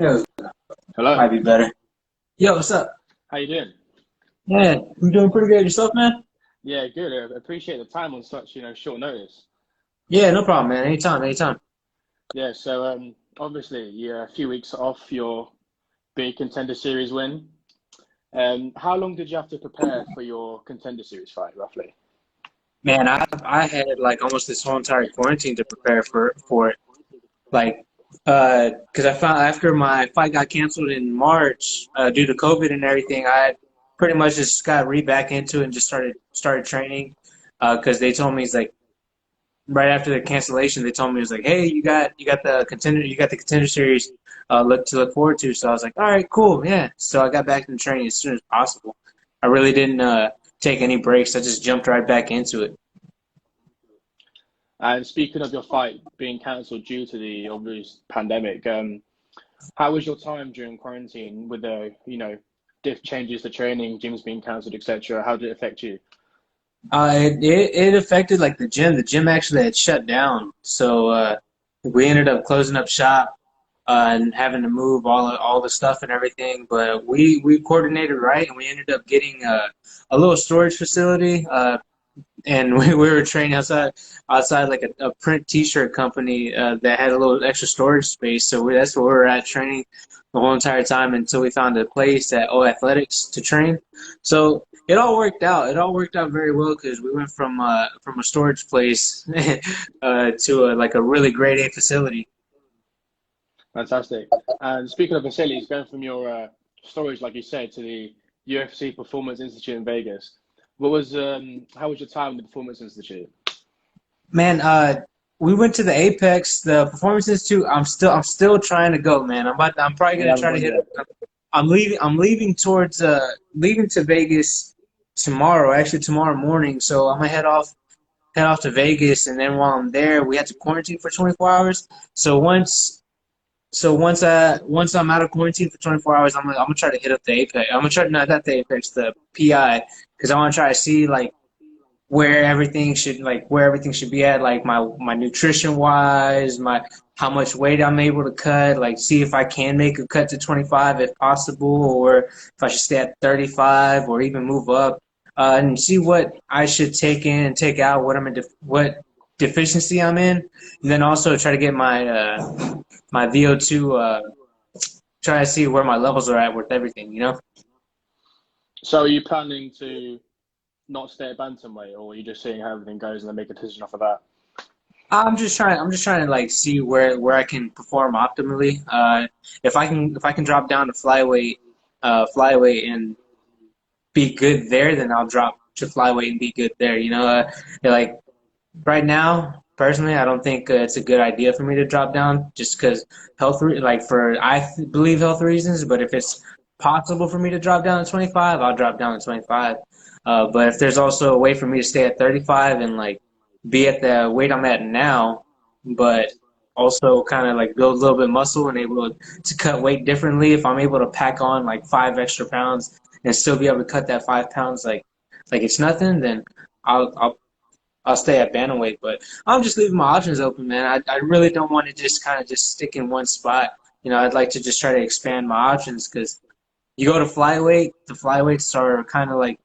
Yo, Hello. might be better. Yo, what's up? How you doing? Yeah, I'm doing pretty good. Yourself, man? Yeah, good. I appreciate the time on such, short notice. Yeah, no problem, man. Anytime, anytime. Yeah, so obviously you're a few weeks off your big contender series win. How long did you have to prepare for your contender series fight, roughly? Man, I had like almost this whole entire quarantine to prepare for it. Like, because I found after my fight got canceled in March, due to COVID and everything, I pretty much just got back into it and just started training. Because they told me it's like right after the cancellation, they told me it was like, hey, you got the contender series, look forward to. So I was like, all right, cool, yeah. So I got back into training as soon as possible. I really didn't take any breaks. I just jumped right back into it. And speaking of your fight being cancelled due to the obvious pandemic, how was your time during quarantine with the, diff changes to training, gyms being cancelled, etc.? How did it affect you? It affected like the gym. The gym actually had shut down, so we ended up closing up shop and having to move all the stuff and everything. But we coordinated right, and we ended up getting a little storage facility. And we were training outside like a print T-shirt company that had a little extra storage space. So that's where we were at training the whole entire time until we found a place at O Athletics to train. So it all worked out. It all worked out very well because we went from a storage place to like a really grade A facility. Fantastic. And speaking of facilities, going from your storage, like you said, to the UFC Performance Institute in Vegas, how was your time with the Performance Institute? Man, we went to the Apex, the Performance Institute. I'm still trying to go, man. I'm probably You gonna haven't try to gone hit. yet. I'm leaving towards leaving to Vegas tomorrow. Actually, tomorrow morning. So I'm gonna head off to Vegas, and then while I'm there, we had to quarantine for 24 hours. So once I'm out of quarantine for 24 hours, I'm gonna try to hit up the Apex. I'm gonna try not the Apex, the PI, because I want to try to see like where everything should be at, like my nutrition wise, my how much weight I'm able to cut, like see if I can make a cut to 25 if possible, or if I should stay at 35 or even move up, and see what I should take in and take out, what deficiency I'm in, and then also try to get my VO2, try to see where my levels are at with everything, you know. So are you planning to not stay at Bantamweight, or are you just seeing how everything goes and then make a decision off of that? I'm just trying to like see where I can perform optimally. If I can drop down to flyweight and be good there, then I'll drop to flyweight and be good there. Like right now, personally, I don't think it's a good idea for me to drop down just because like for believe health reasons. But if it's possible for me to drop down to 25, I'll drop down to 25. But if there's also a way for me to stay at 35 and like be at the weight I'm at now, but also kind of like build a little bit of muscle and able to cut weight differently, if I'm able to pack on like 5 extra pounds and still be able to cut that 5 pounds like it's nothing, then I'll I'll I'll stay at bantamweight. But I'm just leaving my options open, man. I really don't want to just kind of just stick in one spot. I'd like to just try to expand my options because you go to flyweight, the flyweights are kind of like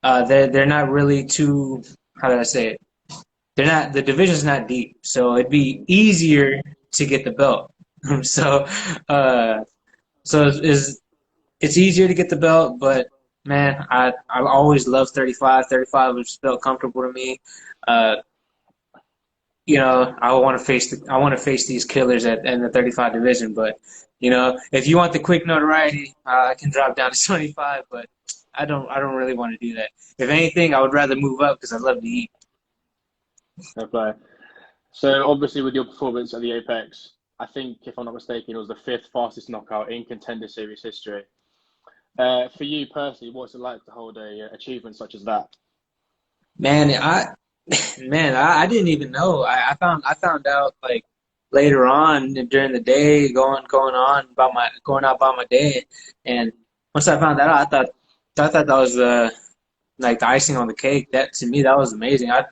they're not really too, how do I say it? They're not, the division's not deep, so it'd be easier to get the belt. so uh so it's easier to get the belt, but man, I always loved 35. 35 was felt comfortable to me. Uh I want to face these killers in the 35 division, but if you want the quick notoriety, I can drop down to 25, but I don't really want to do that. If anything, I would rather move up because I love to eat. Okay. So obviously with your performance at the Apex, I think if I'm not mistaken, it was the fifth fastest knockout in contender series history. For you personally, what's it like to hold a achievement such as that? Man, I didn't even know. I found out like later on during the day, going out by my day, and once I found that out, I thought that was like the icing on the cake. That to me, that was amazing. I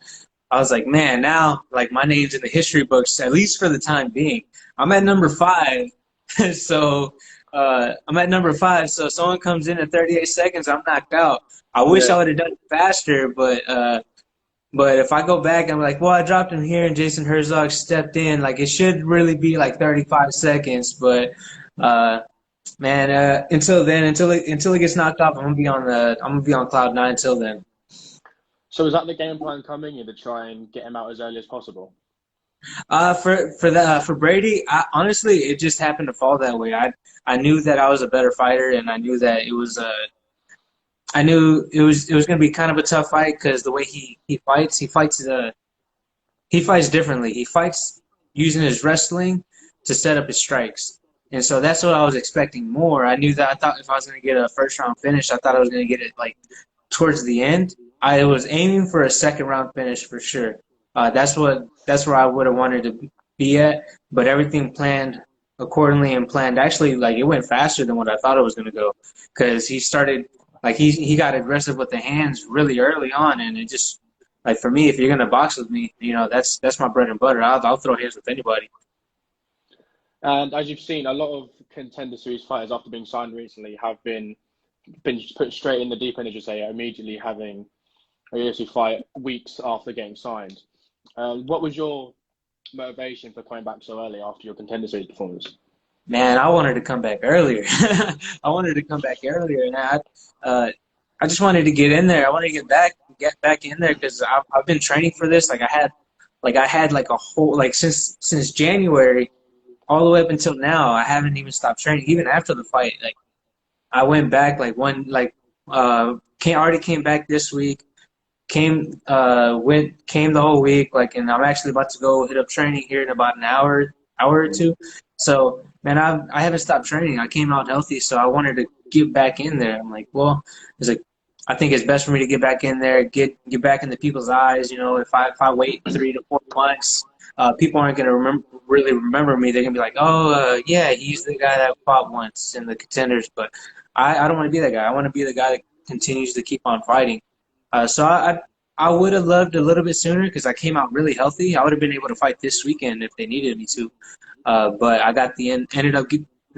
was like, man, now like my name's in the history books, at least for the time being. I'm at number 5, So I'm at number 5. So if someone comes in at 38 seconds, I'm knocked out. I wish I Yeah. would have done it faster, but if I go back, I'm like, well, I dropped him here, and Jason Herzog stepped in. Like it should really be like 35 seconds, but uh, man, until then, until it gets knocked off, I'm gonna be on cloud nine until then. So is that the game plan coming in to try and get him out as early as possible? For Brady, honestly, it just happened to fall that way. I knew that I was a better fighter, and I knew that I knew it was going to be kind of a tough fight because the way he fights differently. He fights using his wrestling to set up his strikes, and so that's what I was expecting more. I knew that I thought if I was going to get a first round finish, I thought I was going to get it like towards the end. I was aiming for a second round finish for sure. That's where I would have wanted to be at, but everything planned accordingly and planned. Actually, like it went faster than what I thought it was going to go because he started like he got aggressive with the hands really early on, and it just like for me, if you're gonna box with me, that's my bread and butter. I'll throw hands with anybody. And as you've seen, a lot of contender series fighters after being signed recently have been put straight in the deep end, as you say, immediately having a UFC fight weeks after getting signed. What was your motivation for coming back so early after your contender series performance? Man, I wanted to come back earlier. I wanted to come back earlier, and I just wanted to get in there. I wanted to get back in there because I've been training for this. I had like a whole like since January all the way up until now. I haven't even stopped training, even after the fight. Like I went back already came back this week. Came the whole week, like, and I'm actually about to go hit up training here in about an hour or two. So, man, I haven't stopped training. I came out healthy, so I wanted to get back in there. I'm like, well, it's like I think it's best for me to get back in there, get back in the people's eyes. If I wait 3 to 4 months, people aren't gonna really remember me. They're gonna be like, oh, yeah, he's the guy that fought once in the contenders. But I don't want to be that guy. I want to be the guy that continues to keep on fighting. So I would have loved a little bit sooner because I came out really healthy. I would have been able to fight this weekend if they needed me to. But I got ended up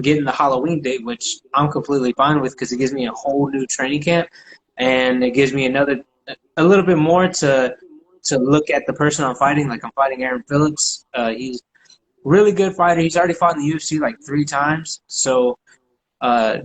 getting the Halloween date, which I'm completely fine with because it gives me a whole new training camp, and it gives me a little bit more to look at the person I'm fighting. Like I'm fighting Aaron Phillips. He's a really good fighter. He's already fought in the UFC like 3 times. Uh,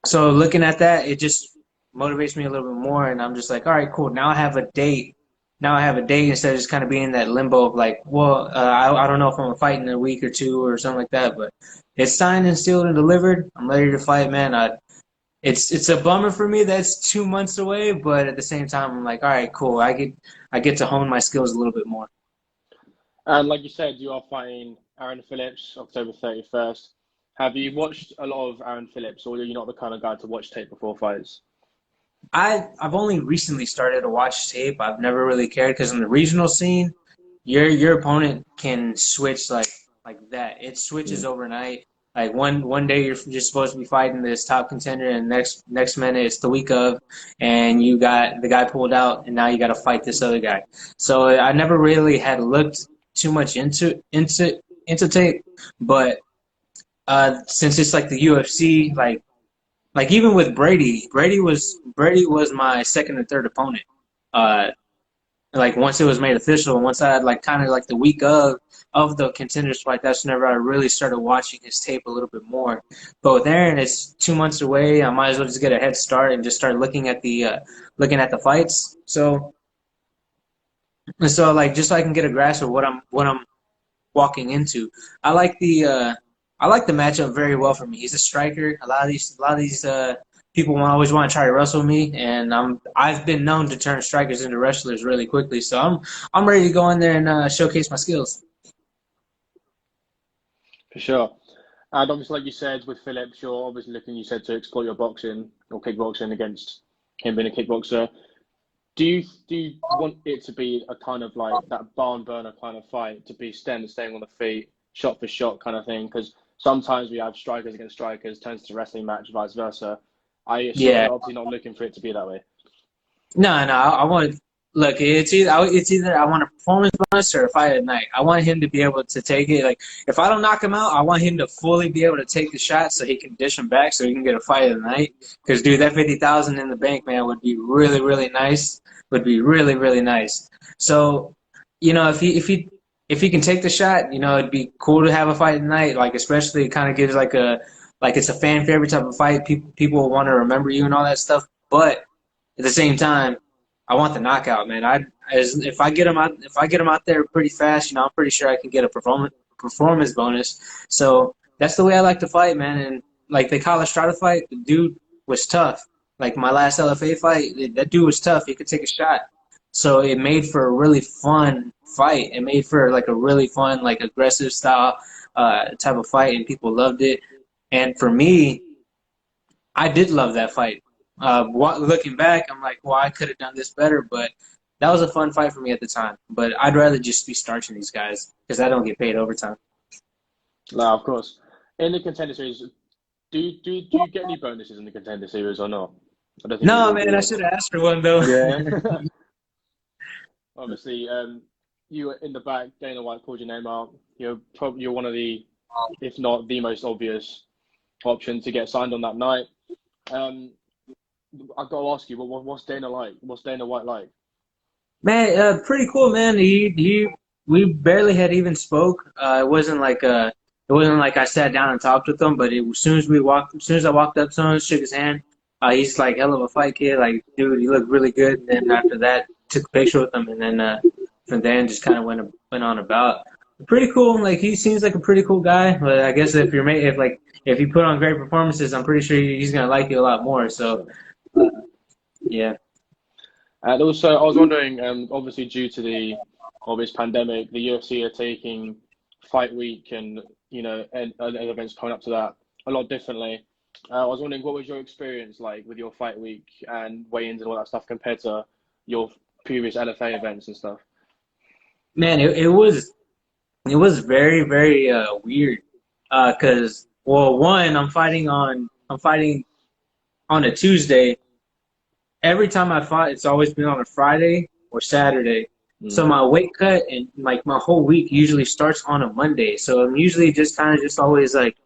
so looking at that, it just motivates me a little bit more, and I'm just like, all right, cool. Now I have a date. Now I have a date instead of just kind of being in that limbo of like, well, I don't know if I'm gonna fight in a week or two or something like that. But it's signed and sealed and delivered. I'm ready to fight, man. It's a bummer for me that's 2 months away, but at the same time, I'm like, all right, cool. I get to hone my skills a little bit more. And like you said, you are fighting Aaron Phillips October 31st. Have you watched a lot of Aaron Phillips, or are you not the kind of guy to watch tape before fights? I've only recently started to watch tape. I've never really cared because in the regional scene, your opponent can switch like that. It switches Mm. overnight. Like one day you're just supposed to be fighting this top contender, and next minute it's the week of, and you got the guy pulled out, and now you got to fight this other guy. So I never really had looked too much into tape, but since it's like the UFC, like even with Brady was my second and third opponent. Uh, like once it was made official, once I had like kind of like the week of the contenders fight, that's whenever I really started watching his tape a little bit more. But with Aaron, it's 2 months away. I might as well just get a head start and just start looking at the fights. So like just so I can get a grasp of what I'm walking into. I like the uh, I like the matchup very well for me. He's a striker. A lot of these people always want to try to wrestle me, and I've been known to turn strikers into wrestlers really quickly. So I'm ready to go in there and showcase my skills. For sure. And obviously, like you said, with Phillips, you're obviously looking, you said, to exploit your boxing or kickboxing against him being a kickboxer. Do you want it to be a kind of like that barn burner kind of fight, to be staying on the feet, shot for shot kind of thing? Because sometimes we have strikers against strikers, turns to wrestling match, vice versa. I assume Yeah. you're obviously not looking for it to be that way. No, no. Look, it's either I want a performance bonus or a fight at night. I want him to be able to take it. Like, if I don't knock him out, I want him to fully be able to take the shot so he can dish him back so he can get a fight of the night. Because, dude, that 50,000 in the bank, man, would be really, really nice. Would be really, really nice. So, if he can take the shot, it'd be cool to have a fight at night. Like, especially it kind of gives like it's a fan favorite type of fight. People will want to remember you and all that stuff. But at the same time, I want the knockout, man. If I get him out there pretty fast, I'm pretty sure I can get a performance bonus. So that's the way I like to fight, man. And like the Kyle Estrada fight, the dude was tough. Like my last LFA fight, that dude was tough. He could take a shot. So it made for a really fun fight. It made for like a really fun, like aggressive style type of fight, and people loved it. And for me, I did love that fight. Looking back, I'm like, well, I could have done this better, but that was a fun fight for me at the time. But I'd rather just be starching these guys because I don't get paid overtime. No, of course. In the Contender Series, do you get any bonuses in the Contender Series or not? I don't think No, you man, I do. should have asked for one though. Yeah. Obviously, you were in the back. Dana White called your name out. You're one of the, if not the most obvious option to get signed on that night. I've got to ask you, what's Dana like? What's Dana White like? Man, pretty cool, man. We barely had even spoke. It wasn't like I sat down and talked with him, but as soon as I walked up to him, shook his hand. He's like hell of a fight kid. Like, dude, you look really good. And then after that, took a picture with him, and then from then just kind of went on about. Pretty cool. Like he seems like a pretty cool guy. But I guess if you put on great performances, I'm pretty sure he's gonna like you a lot more. So, yeah. And also, I was wondering, obviously due to the obvious pandemic, the UFC are taking fight week and and events coming up to that a lot differently. I was wondering, what was your experience like with your fight week and weigh-ins and all that stuff compared to your previous LFA events and stuff? Man, it was very, very weird. Cause well, one, I'm fighting on a Tuesday. Every time I fought, it's always been on a Friday or Saturday. So Mm. my weight cut and like my whole week usually starts on a Monday. So I'm usually just kind of just always like,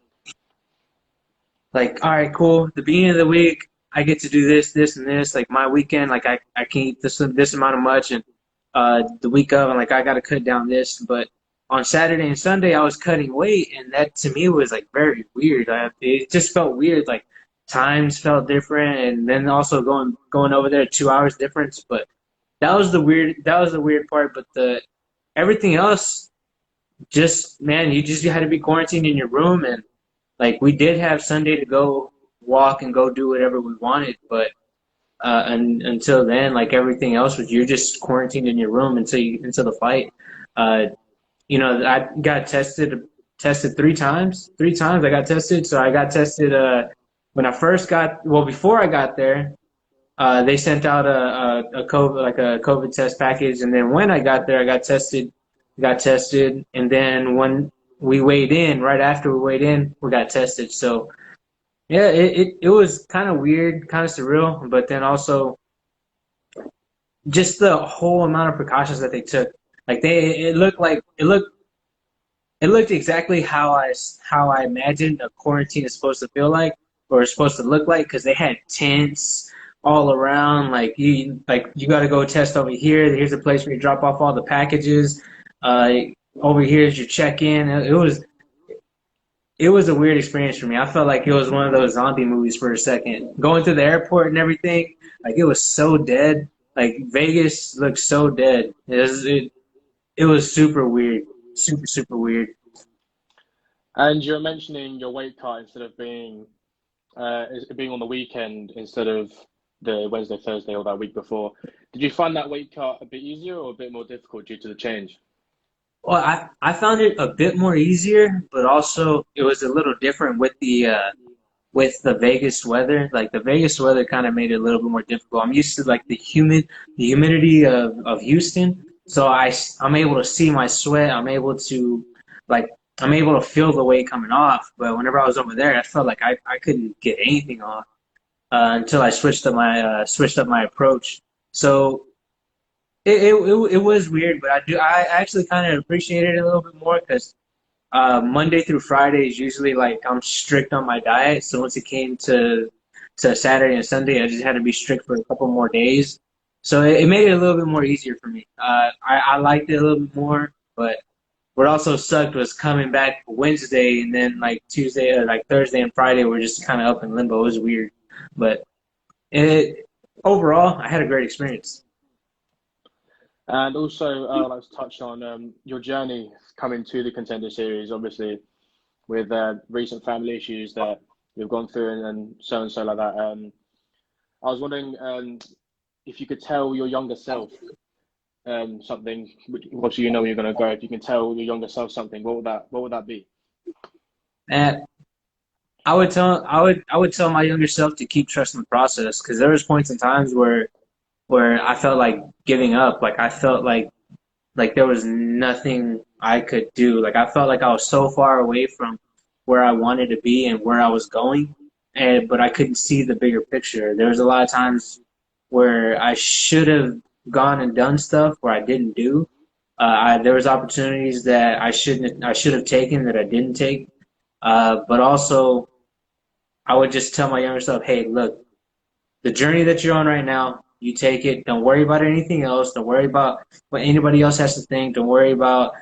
all right, cool. The beginning of the week, I get to do this, this, and this. Like my weekend, like I can eat this amount of much, and the week of, and like I got to cut down this. But on Saturday and Sunday, I was cutting weight, and that to me was like very weird. It just felt weird. Like times felt different, and then also going over there 2 hours difference. But that was the weird part. But the everything else, just man, you had to be quarantined in your room, and like we did have Sunday to go walk and go do whatever we wanted, but until then, like everything else was you're just quarantined in your room until the fight. Uh, I got tested 3 times. 3 times I got tested. So I got tested when I first got before I got there. They sent out a COVID test package, and then when I got there, I got tested, and then when we weighed in, right after we weighed in, we got tested. So yeah, it was kind of weird, kind of surreal, but then also just the whole amount of precautions that they took. Like it looked exactly how I imagined a quarantine is supposed to feel like or is supposed to look like because they had tents all around. Like you got to go test over here. Here's a place where you drop off all the packages. Uh, Over here is your check-in. It was a weird experience for me. I felt like it was one of those zombie movies for a second. Going through the airport and everything, like it was so dead. Like Vegas looked so dead. It was super weird, super super weird. And you're mentioning your weight cut instead of being on the weekend instead of the Wednesday, Thursday, or that week before. Did you find that weight cut a bit easier or a bit more difficult due to the change? Well, I found it a bit more easier, but also it was a little different with the Vegas weather. Like the Vegas weather kind of made it a little bit more difficult. I'm used to like the humidity of Houston, so I'm able to see my sweat. Like I'm able to feel the weight coming off. But whenever I was over there, I felt like I couldn't get anything off until I switched up my approach. So it was weird, but I actually kind of appreciated it a little bit more because Monday through Friday is usually like I'm strict on my diet. So once it came to Saturday and Sunday, I just had to be strict for a couple more days. So it made it a little bit more easier for me. I liked it a little bit more, but what also sucked was coming back Wednesday and then like Tuesday or like Thursday and Friday were just kind of up in limbo. It was weird, but it overall I had a great experience. And also, I'd like to touch on your journey coming to the Contender Series, obviously, with recent family issues that you've gone through and so like that. I was wondering if you could tell your younger self something, obviously you know where you're going to go. If you can tell your younger self something, what would that be? And I would tell my younger self to keep trusting the process because there was points and times where I felt like giving up. Like I felt like there was nothing I could do. Like I felt like I was so far away from where I wanted to be and where I was going, and but I couldn't see the bigger picture. There was a lot of times where I should have gone and done stuff where I didn't do. There was opportunities that I should have taken that I didn't take. But also I would just tell my younger self, hey, look, the journey that you're on right now, you take it. Don't worry about anything else. Don't worry about what anybody else has to think. Don't worry about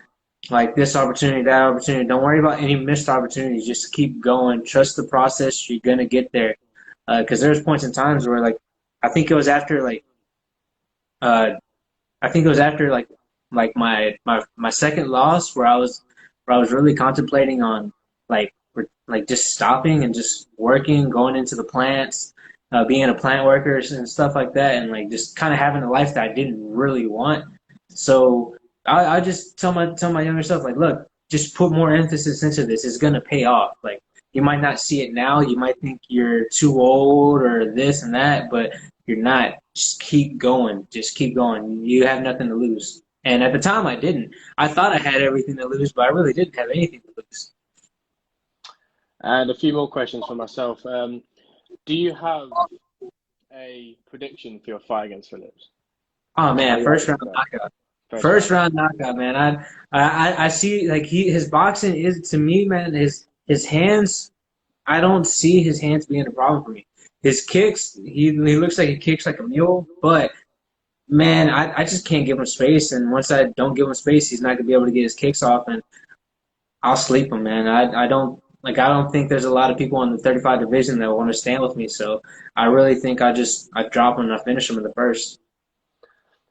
like this opportunity, that opportunity. Don't worry about any missed opportunities. Just keep going. Trust the process. You're gonna get there. Because there's points and times where like I think it was after uh, I think it was after like my second loss where I was really contemplating on like just stopping and just working, going into the plants, being a plant worker and stuff like that, and like just kind of having a life that I didn't really want. So I just tell my younger self like, look, just put more emphasis into this. It's gonna pay off. Like you might not see it now. You might think you're too old or this and that, but you're not. Just keep going. Just keep going. You have nothing to lose. And at the time, I didn't. I thought I had everything to lose, but I really didn't have anything to lose. And a few more questions for myself. Do you have a prediction for your fight against Phillips? Oh How man, you like first this round guy? knockout. First First round. round knockout, man. I see like his boxing is to me, man. His hands. I don't see his hands being a problem for me. His kicks, he looks like he kicks like a mule, but man, I just can't give him space. And once I don't give him space, he's not gonna be able to get his kicks off, and I'll sleep him, man. I don't think there's a lot of people in the 35 division that want to stand with me. So I really think I drop him and I finish him in the first.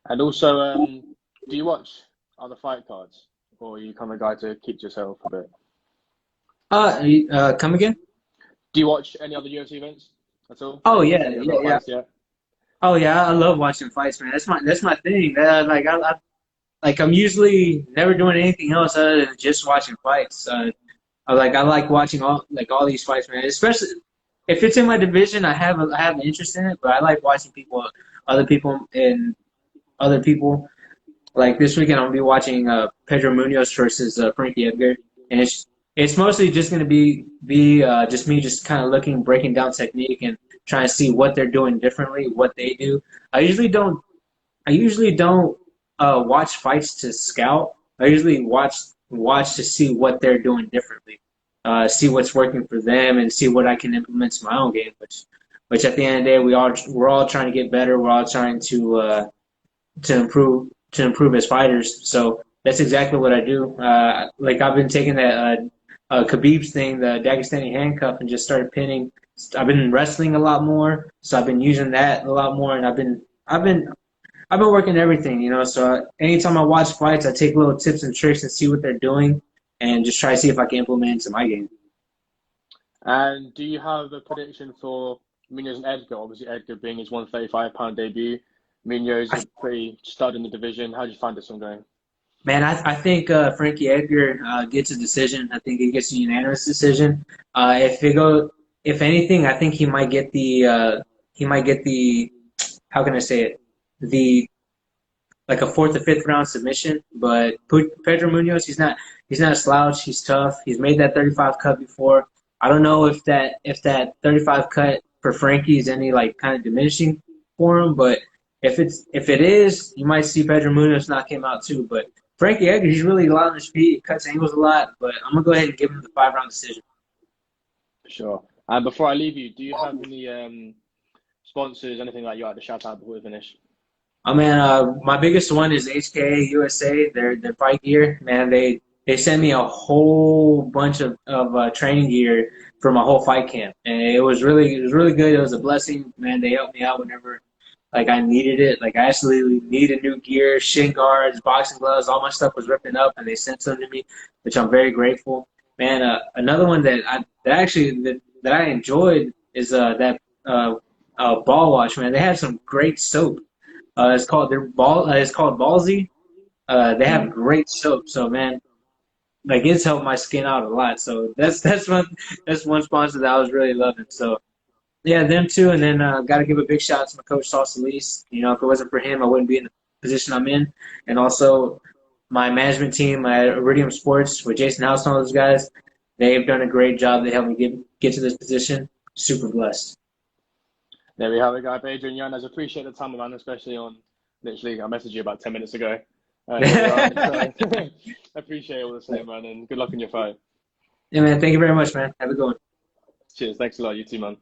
And also, do you watch other fight cards, or are you kind of guy to keep to yourself a bit? Come again? Do you watch any other UFC events at all? Oh Any yeah, any other yeah, yeah. fights? Yeah. Oh yeah, I love watching fights, man. That's my thing. Like I'm usually never doing anything else other than just watching fights. I like watching all these fights, man. Especially if it's in my division, I have an interest in it. But I like watching other people, and other people. Like this weekend, I'm gonna be watching Pedro Munhoz versus Frankie Edgar, and it's mostly just gonna be just me just kind of looking, breaking down technique and trying to see what they're doing differently, what they do. I usually don't I usually don't watch fights to scout. I usually watch to see what they're doing differently, see what's working for them, and see what I can implement to my own game. Which at the end of the day, we're all trying to get better. We're all trying to improve as fighters. So that's exactly what I do. Like I've been taking that Khabib's thing, the Dagestani handcuff, and just started pinning. I've been wrestling a lot more, so I've been using that a lot more, and I've been working everything, you know. So anytime I watch fights, I take little tips and tricks and see what they're doing, and just try to see if I can implement it into my game. And do you have a prediction for Munhoz and Edgar? Obviously, Edgar being his 135-pound debut. Munhoz is a pretty stud in the division. How do you find this one going? Man, I think Frankie Edgar gets a decision. I think he gets a unanimous decision. If anything, I think he might get the, how can I say it, the like a fourth or fifth round submission. But Pedro Munhoz, he's not a slouch. He's tough. He's made that 35 cut before. I don't know if that 35 cut for Frankie is any like kind of diminishing for him, but if it is, you might see Pedro Munhoz knock him out too. But Frankie Edgar, he's really light on his feet, he cuts angles a lot. But I'm gonna go ahead and give him the 5-round decision. Sure. And before I leave you, do you have any sponsors, anything like you like to shout out before we finish? Oh man, my biggest one is HKA USA. Their fight gear, man. They sent me a whole bunch of training gear for my whole fight camp, and it was really good. It was a blessing, man. They helped me out whenever like I needed it. Like I absolutely needed new gear, shin guards, boxing gloves. All my stuff was ripping up, and they sent some to me, which I'm very grateful. Man, another one that I enjoyed is Ball Wash. Man, they have some great soap. It's called Ballsy. They have great soap. So man, like it's helped my skin out a lot. So that's one sponsor that I was really loving. So yeah, them two, and then got to give a big shout out to my coach Sauce Elise. You know, if it wasn't for him, I wouldn't be in the position I'm in. And also my management team at Iridium Sports with Jason House and all those guys. They've done a great job. They helped me get to this position. Super blessed. There we have it, guys. Adrian Yanez, appreciate the time, man, especially on literally, I messaged you about 10 minutes ago. So, appreciate it all the same, man, and good luck in your fight. Yeah, man. Thank you very much, man. Have a good one. Cheers. Thanks a lot. You too, man.